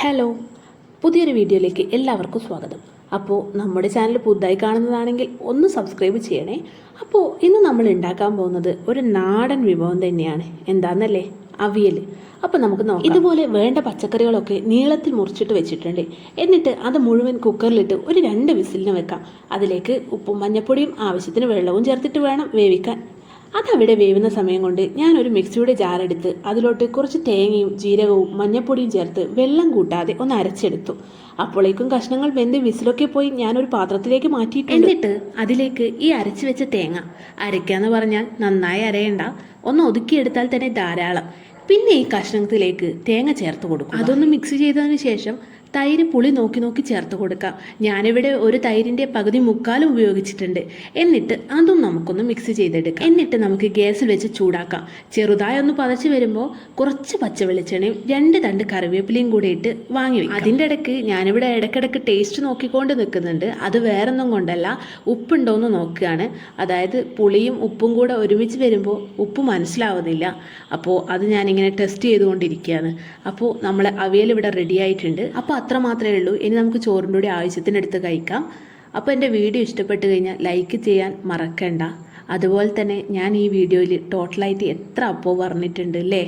Hello, പുതിയൊരു വീഡിയോയിലേക്ക് എല്ലാവർക്കും സ്വാഗതം. അപ്പോൾ നമ്മുടെ ചാനൽ പുതുതായി കാണുന്നതാണെങ്കിൽ ഒന്ന് സബ്സ്ക്രൈബ് ചെയ്യണേ. അപ്പോൾ ഇന്ന് നമ്മൾ ഉണ്ടാക്കാൻ പോകുന്നത് ഒരു നാടൻ വിഭവം തന്നെയാണ്. എന്താണെന്നല്ലേ? അവിയൽ. അപ്പോൾ നമുക്ക് നോക്കാം. ഇതുപോലെ വേണ്ട പച്ചക്കറികളൊക്കെ നീളത്തിൽ മുറിച്ചിട്ട് വെച്ചിട്ടുണ്ട്. എന്നിട്ട് അത് മുഴുവൻ കുക്കറിലിട്ട് ഒരു 2 വിസിലിന് വെക്കാം. അതിലേക്ക് ഉപ്പും മഞ്ഞൾപ്പൊടിയും ആവശ്യത്തിന് വെള്ളവും ചേർത്തിട്ട് വേണം വേവിക്കാൻ. അതവിടെ വേവുന്ന സമയം കൊണ്ട് ഞാനൊരു മിക്സിയുടെ ജാറെടുത്ത് അതിലോട്ട് കുറച്ച് തേങ്ങയും ജീരകവും മഞ്ഞൾപ്പൊടിയും ചേർത്ത് വെള്ളം കൂട്ടാതെ ഒന്ന് അരച്ചെടുത്തു. അപ്പോഴേക്കും കഷ്ണങ്ങൾ വെന്ത് വിസിലൊക്കെ പോയി ഞാനൊരു പാത്രത്തിലേക്ക് മാറ്റിയിട്ടുണ്ട്. എന്നിട്ട് അതിലേക്ക് ഈ അരച്ചു വെച്ച തേങ്ങ അരയ്ക്കാന്ന് പറഞ്ഞാൽ നന്നായി അരയണ്ട, ഒന്ന് ഒതുക്കിയെടുത്താൽ തന്നെ ധാരാളം. പിന്നെ ഈ കഷ്ണത്തിലേക്ക് തേങ്ങ ചേർത്ത് കൊടുക്കും. അതൊന്ന് മിക്സ് ചെയ്തതിന് ശേഷം തൈര് പുളി നോക്കി നോക്കി ചേർത്ത് കൊടുക്കാം. ഞാനിവിടെ ഒരു തൈരിൻ്റെ പകുതി മുക്കാലും ഉപയോഗിച്ചിട്ടുണ്ട്. എന്നിട്ട് അതും നമുക്കൊന്ന് മിക്സ് ചെയ്തെടുക്കാം. എന്നിട്ട് നമുക്ക് ഗ്യാസിൽ വെച്ച് ചൂടാക്കാം. ചെറുതായി ഒന്ന് പതച്ച് വരുമ്പോൾ കുറച്ച് പച്ച വെളിച്ചെണ്ണയും 2 തണ്ട് കറിവേപ്പിലയും കൂടി ഇട്ട് വാങ്ങി വയ്ക്കും. അതിൻ്റെ ഇടയ്ക്ക് ഞാനിവിടെ ഇടയ്ക്കിടയ്ക്ക് ടേസ്റ്റ് നോക്കിക്കൊണ്ട് നിൽക്കുന്നുണ്ട്. അത് വേറൊന്നും കൊണ്ടല്ല, ഉപ്പുണ്ടോയെന്ന് നോക്കുകയാണ്. അതായത് പുളിയും ഉപ്പും കൂടെ ഒരുമിച്ച് വരുമ്പോൾ ഉപ്പ് മനസ്സിലാവുന്നില്ല. അപ്പോൾ അത് ഞാനിങ്ങനെ ടെസ്റ്റ് ചെയ്തുകൊണ്ടിരിക്കുകയാണ്. അപ്പോൾ നമ്മളെ അവിയൽ ഇവിടെ റെഡി ആയിട്ടുണ്ട്. അപ്പോൾ അത്ര മാത്രമേ ഉള്ളൂ. ഇനി നമുക്ക് ചോറിൻ്റെ കൂടെ ആവശ്യത്തിനെടുത്ത് കഴിക്കാം. അപ്പോൾ എൻ്റെ വീഡിയോ ഇഷ്ടപ്പെട്ട് കഴിഞ്ഞാൽ ലൈക്ക് ചെയ്യാൻ മറക്കണ്ട. അതുപോലെ തന്നെ ഞാൻ ഈ വീഡിയോയിൽ ടോട്ടലായിട്ട് എത്ര അപ്പോൾ പറഞ്ഞിട്ടുണ്ട് അല്ലേ?